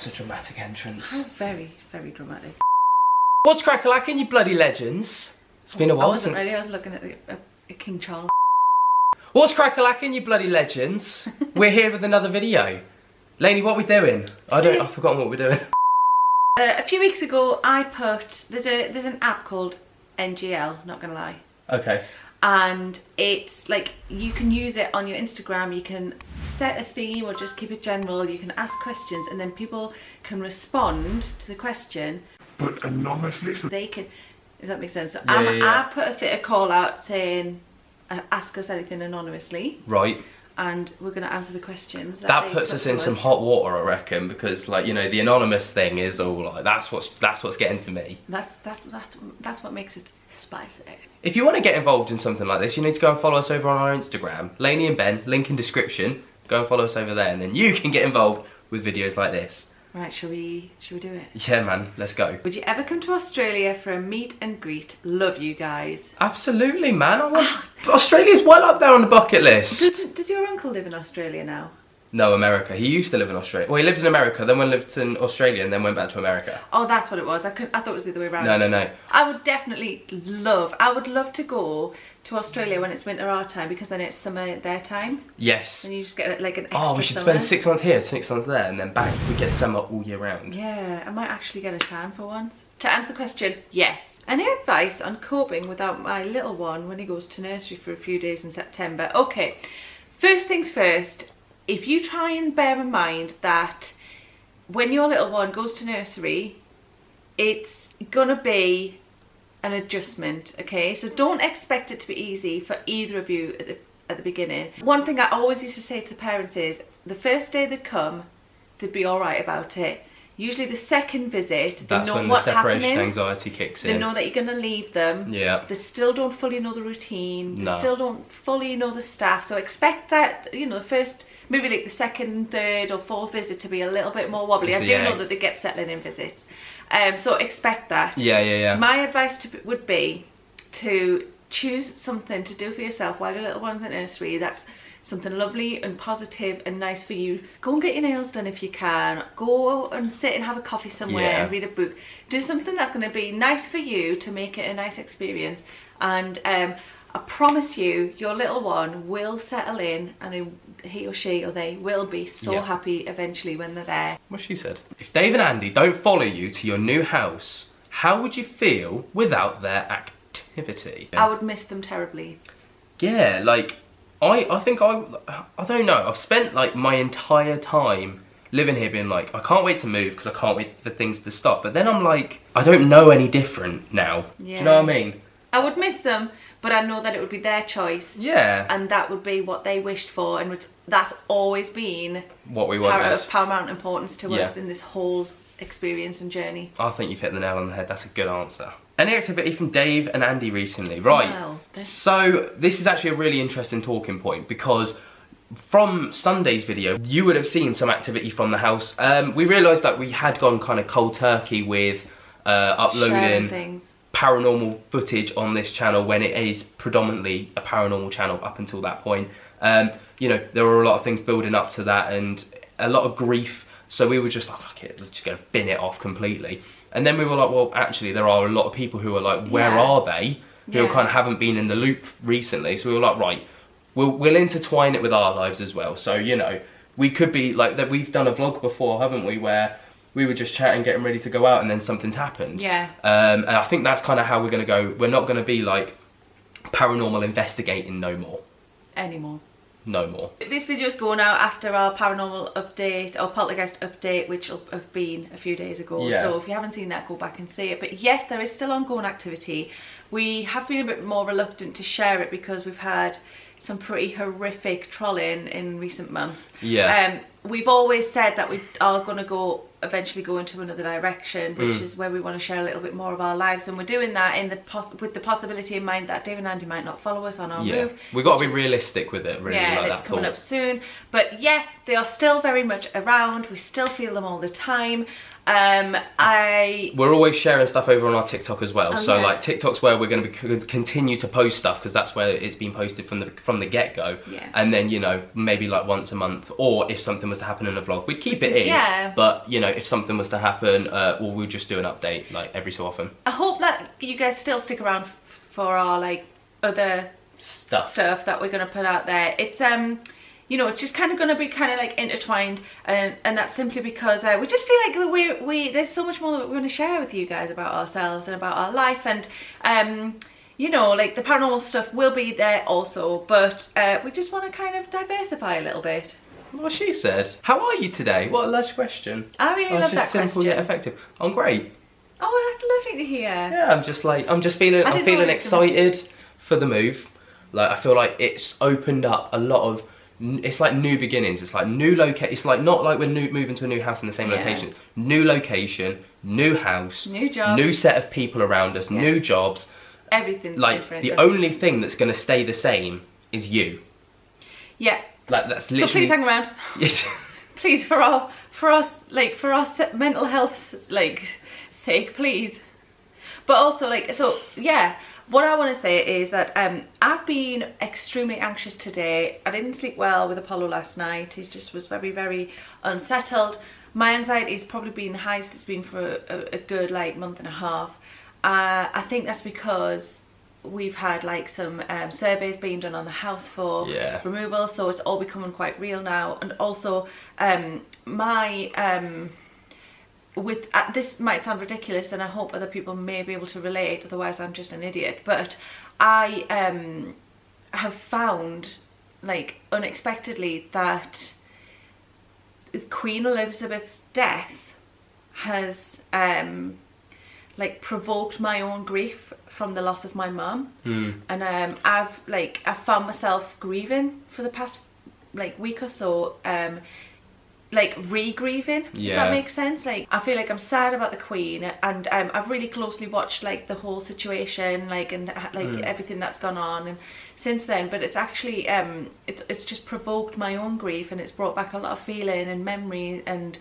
was a dramatic entrance. How very, very dramatic. What's crack-a-lackin', you bloody legends? It's been a while since... I wasn't ready, I was looking at King Charles. What's crack-a-lackin', you bloody legends? We're here with another video. Lainey, what are we doing? I've forgotten what we're doing. A few weeks ago, I put... There's an app called NGL, not gonna lie. Okay. And it's like, you can use it on your Instagram, you can set a theme or just keep it general, you can ask questions and then people can respond to the question. But anonymously? So they can, if that makes sense. So I put a call out saying, ask us anything anonymously. Right. And we're going to answer the questions. That puts us in some hot water, I reckon, because, like, you know, the anonymous thing is all like, that's what's getting to me. That's what makes it spicy. If you want to get involved in something like this, you need to go and follow us over on our Instagram, Lainey and Ben, link in description. Go and follow us over there, and then you can get involved with videos like this. Right, shall we do it? Yeah, man, let's go. Would you ever come to Australia for a meet and greet? Love you guys. Absolutely, man. Australia's well up there on the bucket list. Does your uncle live in Australia now? No, America. He used to live in Australia. Well, he lived in America, then lived in Australia, and then went back to America. Oh, that's what it was. I thought it was the other way around. No. I would definitely love to go to Australia when it's winter our time, because then it's summer their time. Yes. And you just get like an extra Oh, we should spend 6 months here, 6 months there, and then bang, we get summer all year round. Yeah, I might actually get a tan for once. To answer the question, yes. Any advice on coping without my little one when he goes to nursery for a few days in September? Okay, first things first. If you try and bear in mind that when your little one goes to nursery, it's gonna be an adjustment, okay? So don't expect it to be easy for either of you at the beginning. One thing I always used to say to the parents is, the first day they'd come, they'd be all right about it. Usually the second visit, they know what's happening. That's when the separation anxiety kicks in. They know that you're going to leave them. Yeah. They still don't fully know the routine. No. They still don't fully know the staff. So expect that, you know, the first, maybe like the second, third or fourth visit to be a little bit more wobbly. I do know that they get settling in visits. So expect that. Yeah. My advice would be to choose something to do for yourself while your little one's in nursery. That's something lovely and positive and nice for you. Go and get your nails done if you can. Go and sit and have a coffee somewhere and read a book. Do something that's going to be nice for you to make it a nice experience. And I promise you, your little one will settle in, and he or she or they will be so happy eventually when they're there. What she said. If Dave and Andy don't follow you to your new house, how would you feel without their activity? I would miss them terribly. Yeah, like... I think I don't know, I've spent like my entire time living here being like, I can't wait to move because I can't wait for things to stop. But then I'm like, I don't know any different now. Yeah. Do you know what I mean? I would miss them, but I know that it would be their choice. Yeah. And that would be what they wished for, and that's always been what we wanted. Of paramount importance to us in this whole experience and journey. I think you've hit the nail on the head. That's a good answer. Any activity from Dave and Andy recently? Right, well, so this is actually a really interesting talking point, because from Sunday's video you would have seen some activity from the house. We realised that we had gone kind of cold turkey with uploading paranormal footage on this channel when it is predominantly a paranormal channel up until that point. You know, there were a lot of things building up to that and a lot of grief, so we were just like, fuck it, let's just go bin it off completely. And then we were like, well, actually, there are a lot of people who are like, where are they? Who kind of haven't been in the loop recently. So we were like, right, we'll intertwine it with our lives as well. So, you know, we could be like that. We've done a vlog before, haven't we? Where we were just chatting, getting ready to go out, and then something's happened. Yeah. And I think that's kind of how we're going to go. We're not going to be like paranormal investigating no more. Anymore. No more. This video is going out after our paranormal update, or poltergeist update, which will have been a few days ago. So if you haven't seen that, go back and see it. But yes, there is still ongoing activity. We have been a bit more reluctant to share it because we've had some pretty horrific trolling in recent months. Yeah. We've always said that we are going to eventually go into another direction, which is where we want to share a little bit more of our lives, and we're doing that with the possibility in mind that Dave and Andy might not follow us on our move. We've got to be realistic with it, really. Yeah, like it's coming up soon. But yeah, they are still very much around. We still feel them all the time. We're always sharing stuff over on our TikTok as well. So like TikTok's where we're going to continue to post stuff, because that's where it's been posted from the get-go. Yeah. And then, you know, maybe like once a month, or if something was was to happen in a vlog, we'd keep it in. Yeah. But, you know, if something was to happen, well, we'll just do an update, like, every so often. I hope that you guys still stick around for our, like, other stuff that we're going to put out there. It's, you know, it's just kind of going to be kind of, like, intertwined. And that's simply because we just feel like there's so much more that we're going to share with you guys about ourselves and about our life. And, you know, like, the paranormal stuff will be there also, but we just want to kind of diversify a little bit. What she said. How are you today? What a lush question. I really love that question. It's simple yet effective. I'm great. Oh, that's lovely to hear. Yeah, I'm feeling excited for the move. Like, I feel like it's opened up a lot of, it's like new beginnings. It's like new it's like not like we're moving to a new house in the same location. New location, new house, new jobs, new set of people around us, new jobs. Everything's like, different. The only thing that's going to stay the same is you. Yeah. Like, that's literally... So please hang around. Yes. Please, for our mental health's, like, sake, please. But also, like, so, yeah, what I want to say is that I've been extremely anxious today. I didn't sleep well with Apollo last night. He just was very, very unsettled. My anxiety's probably been the highest it's been for a good, like, month and a half. I think that's because we've had, like, some surveys being done on the house for removal, so it's all becoming quite real now. And also this might sound ridiculous, and I hope other people may be able to relate, otherwise I'm just an idiot, but I have found, like, unexpectedly, that Queen Elizabeth's death has like, provoked my own grief from the loss of my mum. And I've found myself grieving for the past, like, week or so, like, re-grieving, if that makes sense. Like, I feel like I'm sad about the Queen, and I've really closely watched, like, the whole situation, like, and like everything that's gone on and since then, but it's actually it's just provoked my own grief, and it's brought back a lot of feeling and memory and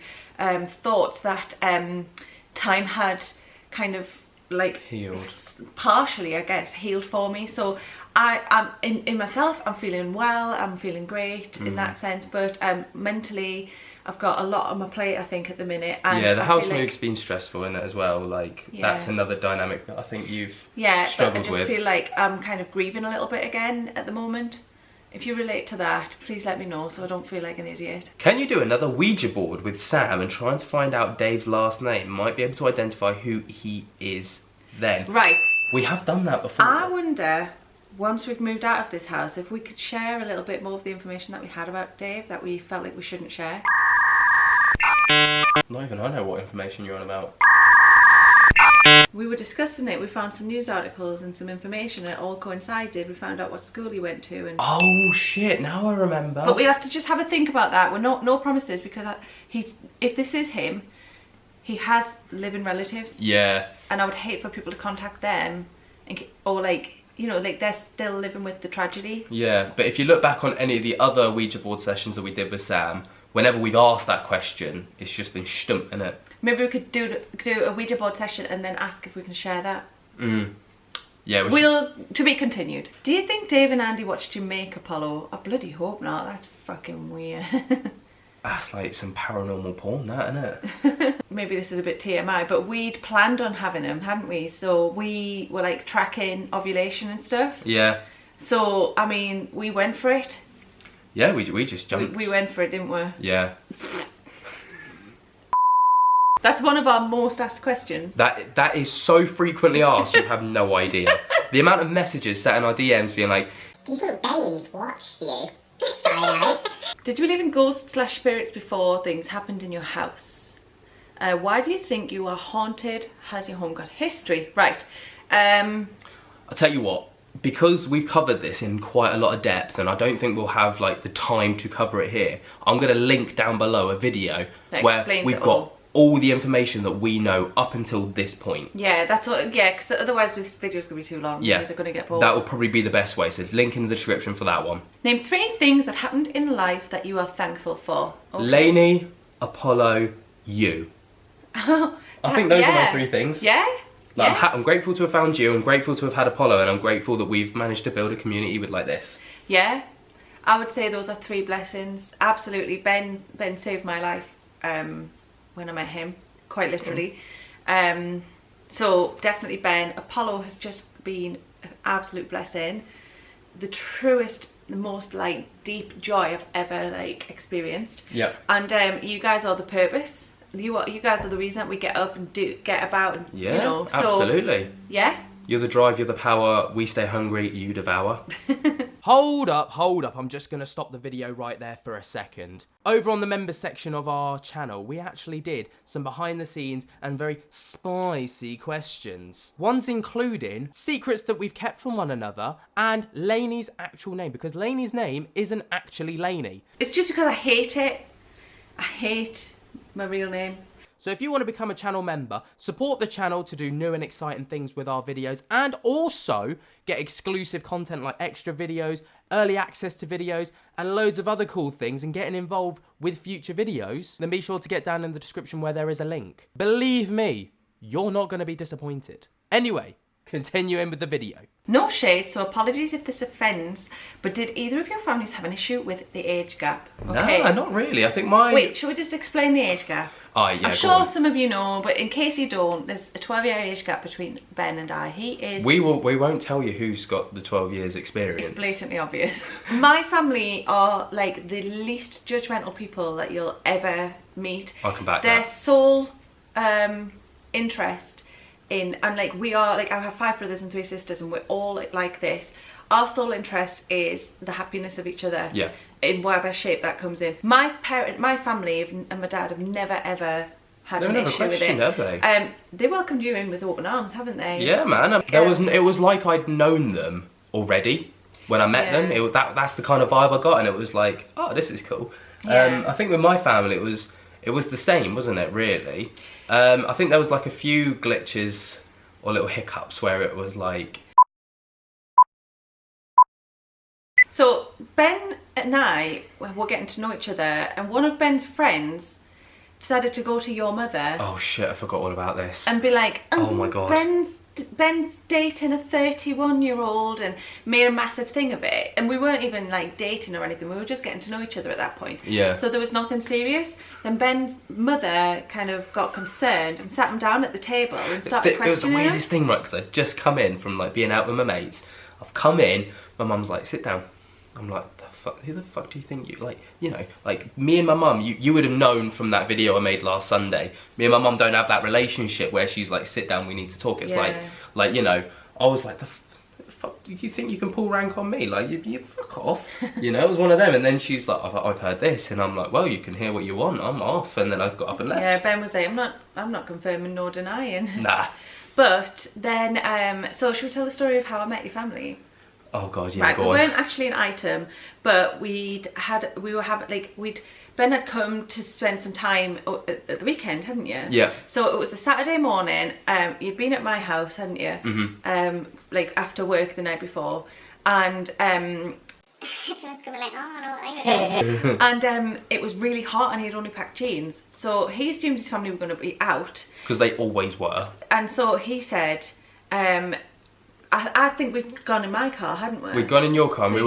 thoughts that time had kind of, like, healed, partially, I guess, healed for me. So I'm in myself, I'm feeling well, I'm feeling great in that sense, but mentally I've got a lot on my plate, I think, at the minute. And yeah, the house move's been stressful in it as well. Like, that's another dynamic that I think you've struggled with. I just feel like I'm kind of grieving a little bit again at the moment. If you relate to that, please let me know so I don't feel like an idiot. Can you do another Ouija board with Sam and trying to find out Dave's last name? Might be able to identify who he is then. Right. We have done that before. I wonder, once we've moved out of this house, if we could share a little bit more of the information that we had about Dave that we felt like we shouldn't share. Not even I know what information you're on about. We were discussing it, we found some news articles and some information, and it all coincided. We found out what school he went to, and oh shit, now I remember. But we have to just have a think about that. We're no promises, because if this is him, he has living relatives. Yeah. And I would hate for people to contact them, or, like, you know, like, they're still living with the tragedy. Yeah, but if you look back on any of the other Ouija board sessions that we did with Sam, whenever we've asked that question, it's just been stumped in it. Maybe we could do a Ouija board session and then ask if we can share that. Yeah, to be continued. Do you think Dave and Andy watched Jamaica Apollo? I bloody hope not. That's fucking weird. That's like some paranormal porn, that, isn't it? Maybe this is a bit TMI, but we'd planned on having him, hadn't we? So we were, like, tracking ovulation and stuff. Yeah. So, I mean, we went for it. Yeah, we just jumped. We went for it, didn't we? Yeah. That's one of our most asked questions. That is so frequently asked, you have no idea. The amount of messages sat in our DMs being like, do you think Dave watched you? Sorry, guys. Did you believe in ghosts/spirits before things happened in your house? Why do you think you are haunted? Has your home got history? Right. I'll tell you what, because we've covered this in quite a lot of depth, and I don't think we'll have, like, the time to cover it here, I'm going to link down below a video where we've got all the information that we know up until this point. Yeah, that's what. Yeah, because otherwise this video's gonna be too long. Yeah, are gonna get bored. That will probably be the best way. So link in the description for that one. Name 3 things that happened in life that you are thankful for. Okay. Lainey, Apollo, you. I think those are my 3 things. Yeah. Like, I'm grateful to have found you. I'm grateful to have had Apollo, and I'm grateful that we've managed to build a community with, like, this. Yeah. I would say those are 3 blessings. Absolutely. Ben saved my life when I met him, quite literally. So definitely Ben. Apollo has just been an absolute blessing. The truest, the most like deep joy I've ever like experienced. Yeah. And you guys are the purpose. You guys are the reason that we get up and get about. And, yeah, you know, so, absolutely. Yeah. You're the drive, you're the power, we stay hungry, you devour. Hold up, I'm just going to stop the video right there for a second. Over on the members section of our channel, we actually did some behind the scenes and very spicy questions. Ones including secrets that we've kept from one another and Lainey's actual name, because Lainey's name isn't actually Lainey. It's just because I hate it. I hate my real name. So if you want to become a channel member, support the channel to do new and exciting things with our videos and also get exclusive content like extra videos, early access to videos and loads of other cool things and getting involved with future videos, then be sure to get down in the description where there is a link. Believe me, you're not going to be disappointed. Anyway, continuing with the video. No shade, so apologies if this offends, but did either of your families have an issue with the age gap? Okay. No, not really. I think my... Wait, shall we just explain the age gap? Oh, yeah, I'm sure some of you know, but in case you don't, there's a 12-year age gap between Ben and I. He is... We won't tell you who's got the 12 years experience. It's blatantly obvious. My family are like the least judgmental people that you'll ever meet. I'll come back to Their that. sole interest in, and like we are, like I have 5 brothers and 3 sisters and we're all like this. Our sole interest is the happiness of each other. Yeah. In whatever shape that comes in. My family and my dad have never ever had an issue with it. Have they? They welcomed you in with open arms, haven't they? Yeah, man. It was like I'd known them already when I met them. That's the kind of vibe I got, and it was like, oh, this is cool. Yeah. I think with my family, it was the same, wasn't it? Really. I think there was like a few glitches or little hiccups where it was like. So Ben and I were getting to know each other, and one of Ben's friends decided to go to your mother. Oh shit! I forgot all about this. And be like, oh my god, Ben's dating a 31-year-old, and made a massive thing of it. And we weren't even like dating or anything. We were just getting to know each other at that point. Yeah. So there was nothing serious. Then Ben's mother kind of got concerned and sat him down at the table and started questioning him. It was the weirdest thing, right? Because I'd just come in from like being out with my mates. I've come in. My mum's like, sit down. I'm like, who the fuck do you think you, like, you know, like, me and my mum, you would have known from that video I made last Sunday, me and my mum don't have that relationship where she's like, sit down, we need to talk. It's like, you know, I was like, the fuck do you think you can pull rank on me? Like, you fuck off, you know, it was one of them. And then she's like, I've heard this, and I'm like, well, you can hear what you want, I'm off. And then I got up and left. Yeah, Ben was like, I'm not confirming nor denying. Nah. But then, so should we tell the story of how I met your family? Oh god, yeah, right, go we on. weren't actually an item, but Ben had come to spend some time at the weekend, hadn't you? Yeah. So it was a Saturday morning. You'd been at my house, hadn't you? Mm-hmm. Like after work the night before, and Everyone's gonna be like, oh no. and it was really hot, and he'd only packed jeans, so he assumed his family were going to be out. Because they always were. And so he said, I think we'd gone in my car, hadn't we? We'd gone in your car, and So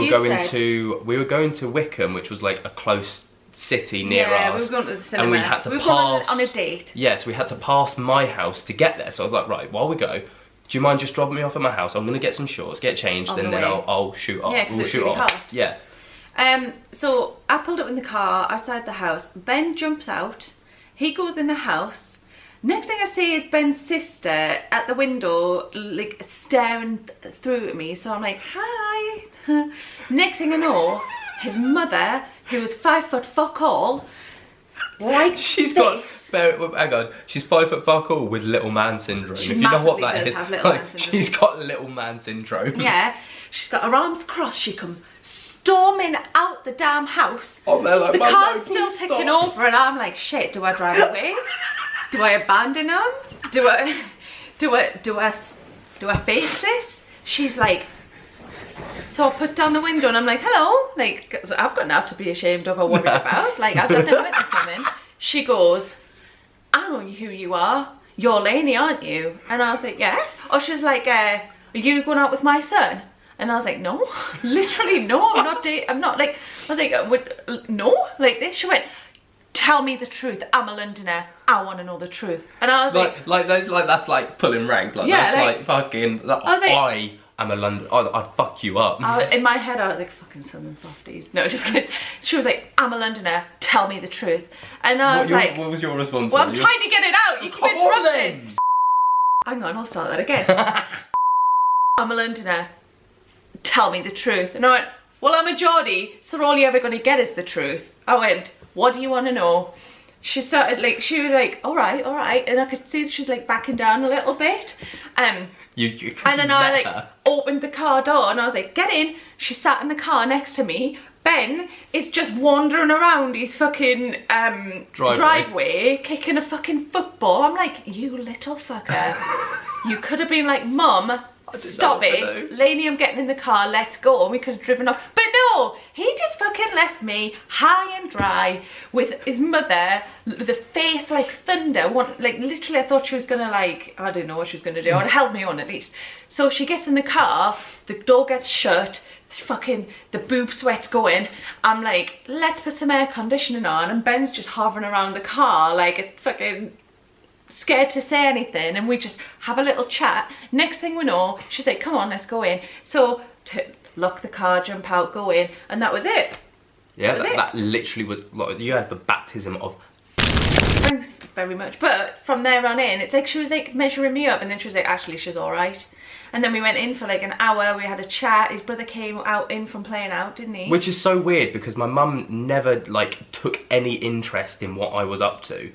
we were going to Wickham, which was like a close city near us. Yeah, we were going to the cinema. And we had to were pass on a date. Yes, we had to pass my house to get there. So I was like, right, while we go, do you mind just dropping me off at my house? I'm gonna get some shorts, get changed, and then I'll shoot off. Yeah, because it's really hot. Yeah. So I pulled up in the car outside the house. Ben jumps out. He goes in the house. Next thing I see is Ben's sister at the window, like staring through at me. So I'm like, hi. Next thing I know, his mother, who was 5 foot fuck all, like she's this. hang on, she's 5 foot fuck all with little man syndrome. She if you know what that does is, have little man syndrome. she's got little man syndrome. Yeah, she's got her arms crossed. She comes storming out the damn house. Oh, like, the car's still please ticking stop. over, and I'm like, shit. Do I drive away? Do I abandon him? Do I face this? She's like, so I put down the window and I'm like, hello, like, I've got enough to be ashamed of or worried about. Like, I've never met this woman. She goes, I know who you are. You're Lainey, aren't you? And I was like, yeah. Or she's like, are you going out with my son? And I was like, no, literally no, I'm not dating, I'm not like, I was like, no, like this. She went, tell me the truth, I'm a Londoner, I want to know the truth. And I was like that's like pulling rank, like yeah, that's like fucking, I am a London, I'd fuck you up. In my head I was like, fucking Southern softies. No, just kidding. She was like, I'm a Londoner, tell me the truth. And I was like, what was your response? Well, I'm trying to get it out, you keep interrupting. Hang on, I'll start that again. I'm a Londoner, tell me the truth. And I went, well, I'm a Geordie, so all you're ever going to get is the truth. I went, what do you want to know? She started like, she was like, all right, and I could see that she was like backing down a little bit. And then I like opened the car door and I was like, get in. She sat in the car next to me. Ben is just wandering around his fucking driveway kicking a fucking football. I'm like, you little fucker. You could have been like, Mum, stop it. Lainey, I'm getting in the car, let's go. And we could have driven off. But no, he just fucking left me high and dry with his mother, with a face like thunder. Like literally I thought she was gonna like, I don't know what she was gonna do. Or help me on at least. So she gets in the car, the door gets shut, fucking the boob sweat's going. I'm like, let's put some air conditioning on, and Ben's just hovering around the car like a fucking scared to say anything, and we just have a little chat. Next thing we know, she's like, come on, let's go in. So to lock the car, jump out, go in, and that was it. Yeah, that literally was, like, you had the baptism of thanks very much. But from there on in, it's like she was like measuring me up, and then she was like, actually she's all right. And then we went in for like an hour, we had a chat. His brother came in from playing out, didn't he? Which is so weird because my mum never like took any interest in what I was up to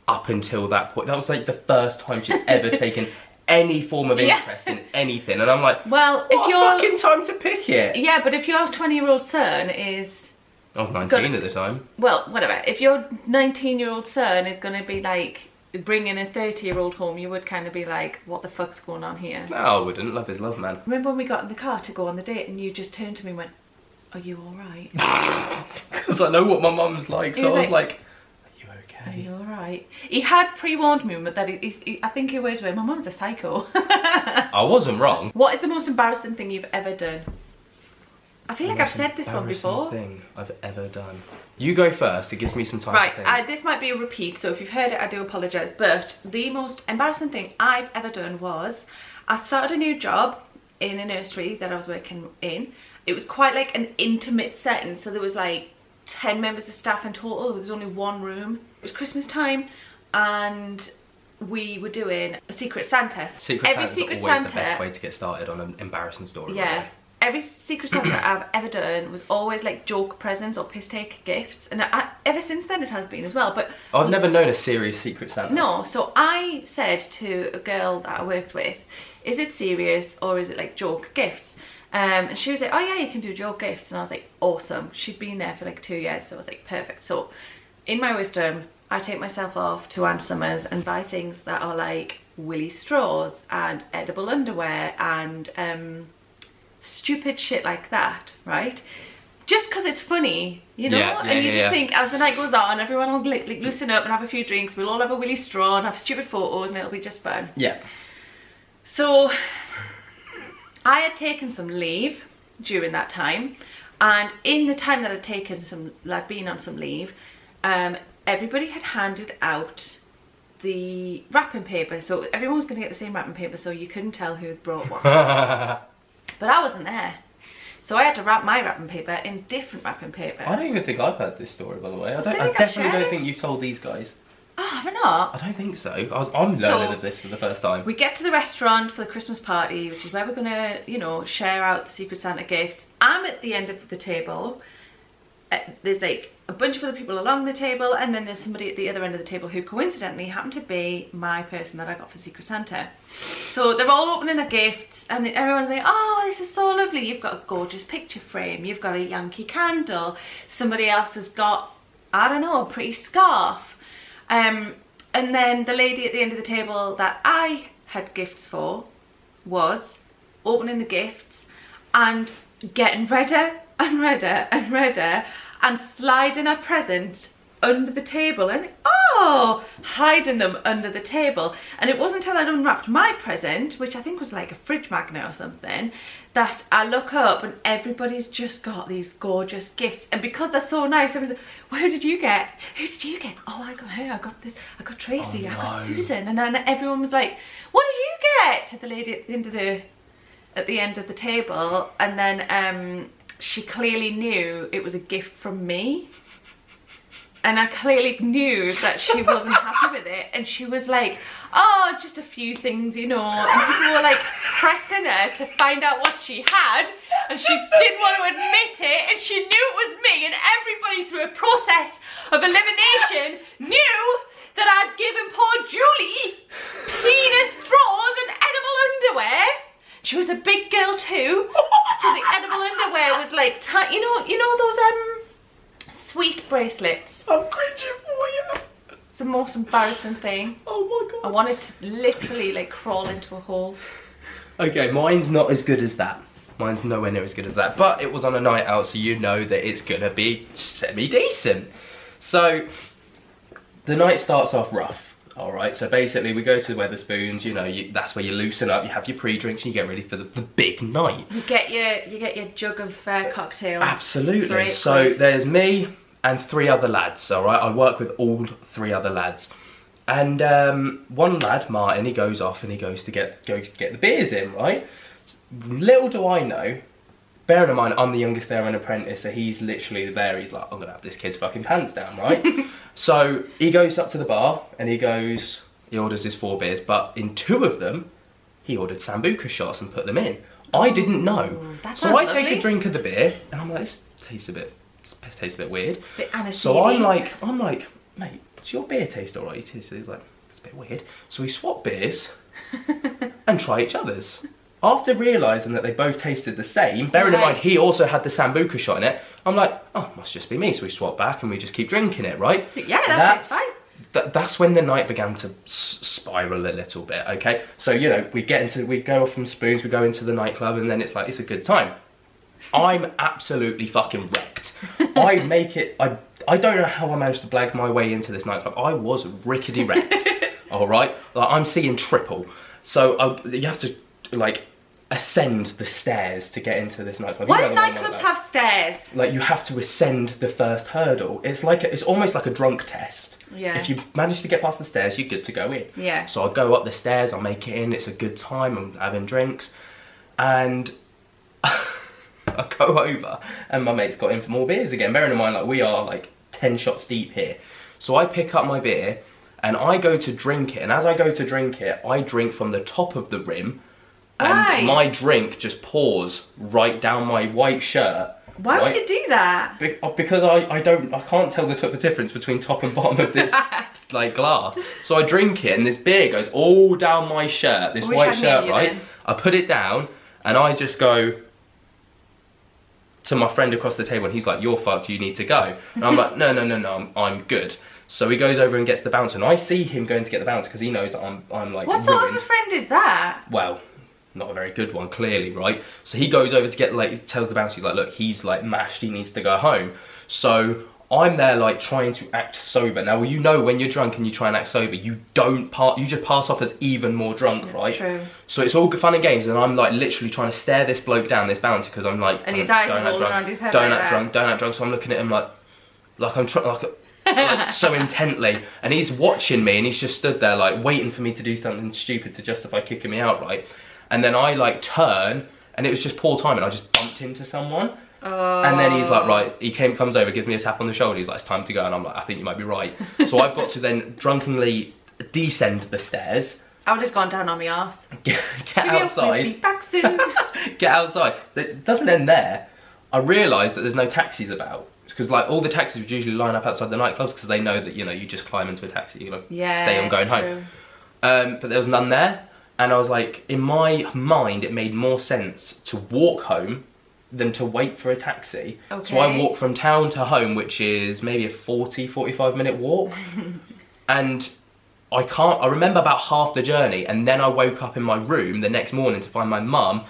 up until that point. That was like the first time she'd ever taken any form of interest in anything. And I'm like, well, what a fucking time to pick it. Yeah, but if your 20-year-old son is... I was 19 at the time. Well, whatever. If your 19-year-old son is going to be like bringing a 30-year-old home, you would kind of be like, what the fuck's going on here? No, I wouldn't. Love is love, man. Remember when we got in the car to go on the date and you just turned to me and went, are you alright? Because I know what my mum's like, so I was like, are you okay? Are you alright? He had pre-warned me that I think he was away, my mum's a psycho. I wasn't wrong. What is the most embarrassing thing you've ever done? I feel like I've said this one before. Thing I've ever done. You go first, it gives me some time to think. Right, this might be a repeat, so if you've heard it, I do apologise. But the most embarrassing thing I've ever done was, I started a new job in a nursery that I was working in. It was quite like an intimate setting, so there was like 10 members of staff in total. There was only one room. It was Christmas time, and we were doing a Secret Santa. Secret Santa's always the best way to get started on an embarrassing story. Yeah. Every Secret Santa I've ever done was always like joke presents or piss take gifts, and ever since then it has been as well. But I've never known a serious Secret Santa. No, so I said to a girl that I worked with, is it serious or is it like joke gifts? And she was like, oh yeah, you can do joke gifts. And I was like, awesome. She'd been there for like 2 years, so I was like, perfect. So in my wisdom, I take myself off to Ann Summers and buy things that are like willy straws and edible underwear and stupid shit like that, right? Just because it's funny, you know? And you just think as the night goes on, everyone will like loosen up and have a few drinks, we'll all have a willy straw and have stupid photos, and it'll be just fun. Yeah. So I had taken some leave during that time, and in the time that I'd been on some leave, everybody had handed out the wrapping paper, so everyone was going to get the same wrapping paper, so you couldn't tell who had brought one. But I wasn't there, so I had to wrap my wrapping paper in different wrapping paper. I don't even think I've heard this story, by the way. I definitely don't think you've told these guys. Oh, have I not? I don't think so. I'm learning of this for the first time. We get to the restaurant for the Christmas party, which is where we're gonna, you know, share out the Secret Santa gifts. I'm at the end of the table. There's like a bunch of other people along the table, and then there's somebody at the other end of the table who coincidentally happened to be my person that I got for Secret Santa. So they're all opening their gifts, and everyone's like, oh, this is so lovely. You've got a gorgeous picture frame. You've got a Yankee candle. Somebody else has got, I don't know, a pretty scarf. And then the lady at the end of the table that I had gifts for was opening the gifts and getting redder and redder and redder and sliding her present under the table, and oh, oh, hiding them under the table. And it wasn't until I'd unwrapped my present, which I think was like a fridge magnet or something, that I look up and everybody's just got these gorgeous gifts. And because they're so nice, I was like, well, who did you get? Who did you get? Oh, I got her, I got this, I got Tracy, I got Susan. And then everyone was like, what did you get? To the lady at the end of the table. And then she clearly knew it was a gift from me. And I clearly knew that she wasn't happy with it. And she was like, oh, just a few things, you know. And people were like pressing her to find out what she had. And she didn't want to admit it. And she knew it was me. And everybody, through a process of elimination, knew that I'd given poor Julie penis straws and edible underwear. She was a big girl too. So the edible underwear was like, you know those sweet bracelets. I'm cringing for you. It's the most embarrassing thing. Oh my god. I wanted to literally like crawl into a hole. Okay, mine's not as good as that. Mine's nowhere near as good as that. But it was on a night out, so you know that it's gonna be semi-decent. So the night starts off rough. Alright, so basically we go to Wetherspoons, you know, that's where you loosen up, you have your pre-drinks and you get ready for the big night. You get your jug of cocktail. Absolutely. So there's me and 3 other lads, alright? I work with all 3 other lads. And one lad, Martin, he goes off and he goes to get the beers in, right? Little do I know, bearing in mind I'm the youngest there, an apprentice, so he's literally there, he's like, I'm gonna have this kid's fucking pants down, right? So he goes up to the bar and he orders his 4 beers, but in 2 of them, he ordered Sambuca shots and put them in. I didn't know. So I take a drink of the beer and I'm like, this tastes a bit weird. Bit aniseedy. So I'm like, mate, does your beer taste alright? He's like, it's a bit weird. So we swap beers and try each other's. After realising that they both tasted the same, bearing in mind he also had the Sambuca shot in it, I'm like, oh, must just be me. So we swap back and we just keep drinking it, right? Yeah, that's fine. That's when the night began to spiral a little bit, okay? So, you know, we go off from Spoons, we go into the nightclub, and then it's like, it's a good time. I'm absolutely fucking wrecked. I don't know how I managed to blag my way into this nightclub. I was rickety wrecked, all right? Like, I'm seeing triple. So you have to, like, ascend the stairs to get into this nightclub. Why do nightclubs have stairs? Like, you have to ascend the first hurdle. It's almost like a drunk test. Yeah. If you manage to get past the stairs, you're good to go in. Yeah. So I go up the stairs, I make it in, it's a good time, I'm having drinks, and I go over, and my mate's got in for more beers again. Bearing in mind, like, we are like 10 shots deep here. So I pick up my beer, and I go to drink it, and as I go to drink it, I drink from the top of the rim, and my drink just pours right down my white shirt. Why would you do that? Because I can't tell the difference between top and bottom of this like glass. So I drink it and this beer goes all down my shirt, this white shirt, right? I put it down and I just go to my friend across the table and he's like, you're fucked, you need to go. And I'm like, no, I'm good. So he goes over and gets the bouncer and I see him going to get the bouncer because he knows that I'm like What sort of a friend is that? Well, not a very good one, clearly, right? So he goes over to get, like, tells the bouncer, like, look, he's, like, mashed, he needs to go home. So I'm there, like, trying to act sober. Now, you know when you're drunk and you try and act sober, you just pass off as even more drunk, right? That's true. So it's all good fun and games, and I'm, like, literally trying to stare this bloke down, this bouncer, because I'm, like, and his eyes are rolling around his head. Don't act drunk. So I'm looking at him, like I'm trying, like, so intently, and he's watching me, and he's just stood there, like, waiting for me to do something stupid to justify kicking me out, right? And then I like turn, and it was just poor timing. I just bumped into someone, and then he's like, right. He comes over, gives me a tap on the shoulder. He's like, it's time to go, and I'm like, I think you might be right. So I've got to then drunkenly descend the stairs. I would have gone down on my arse. Get outside. Be back soon. Get outside. It doesn't end there. I realised that there's no taxis about. Because like all the taxis would usually line up outside the nightclubs because they know that, you know, you just climb into a taxi, you know, say I'm going home. But there was none there. And I was like, in my mind, it made more sense to walk home than to wait for a taxi. Okay. So I walked from town to home, which is maybe a 45 minute walk. And I remember about half the journey, and then I woke up in my room the next morning to find my mum,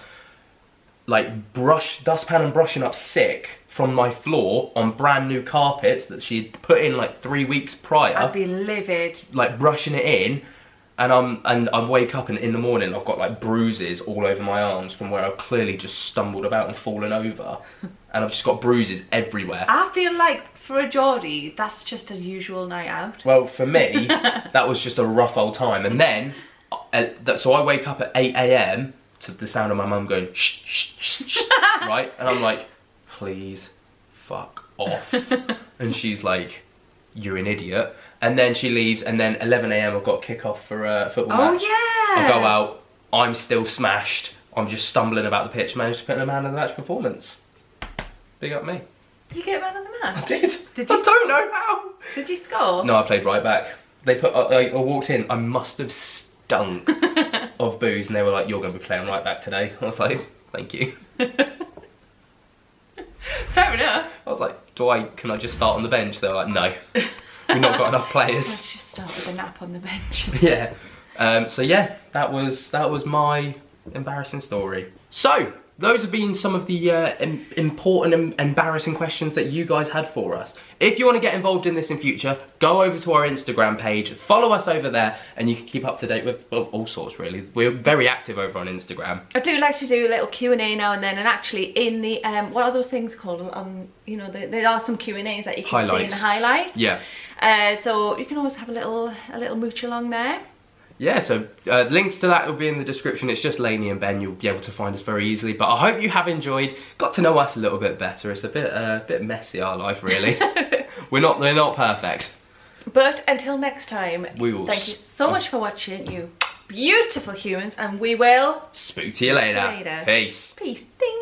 like, dustpan and brushing up sick from my floor on brand new carpets that she'd put in like 3 weeks prior. I'd be livid. Like brushing it in, and I wake up and in the morning I've got like bruises all over my arms from where I've clearly just stumbled about and fallen over, and I've just got bruises everywhere. I feel like for a Geordie, that's just a usual night out. Well, for me, that was just a rough old time, and then so I wake up at 8 AM to the sound of my mum going shh, shh, shh, shh, right, and I'm like, please fuck off. And she's like, you're an idiot. And then she leaves, and then 11 AM I've got kick off for a football match. Oh yeah. I go out, I'm still smashed, I'm just stumbling about the pitch, managed to put in a man of the match performance. Big up me. Did you get man of the match? I did. Did you I don't know how. Did you score? No, I played right back. They put, I walked in, I must have stunk of booze, and they were like, you're going to be playing right back today. I was like, thank you. Fair enough. I was like, can I just start on the bench? They were like, no, we've not got enough players. Let's just start with a nap on the bench. Yeah. So yeah, that was my embarrassing story. So those have been some of the important and embarrassing questions that you guys had for us. If you want to get involved in this in future, go over to our Instagram page, follow us over there, and you can keep up to date with all sorts, really. We're very active over on Instagram. I do like to do a little Q&A now and then, and actually in the, what are those things called? You know, there are some Q&As that you can see in the highlights. Yeah. So you can always have a little mooch along there. Yeah, so links to that will be in the description. It's just Lainey and Ben. You'll be able to find us very easily. But I hope you have enjoyed, got to know us a little bit better. It's a bit messy, our life, really. We're not perfect. But until next time, we will. Thank you so much for watching, you beautiful humans, and we will speak to you later. Peace. Peace. Peace. Ding.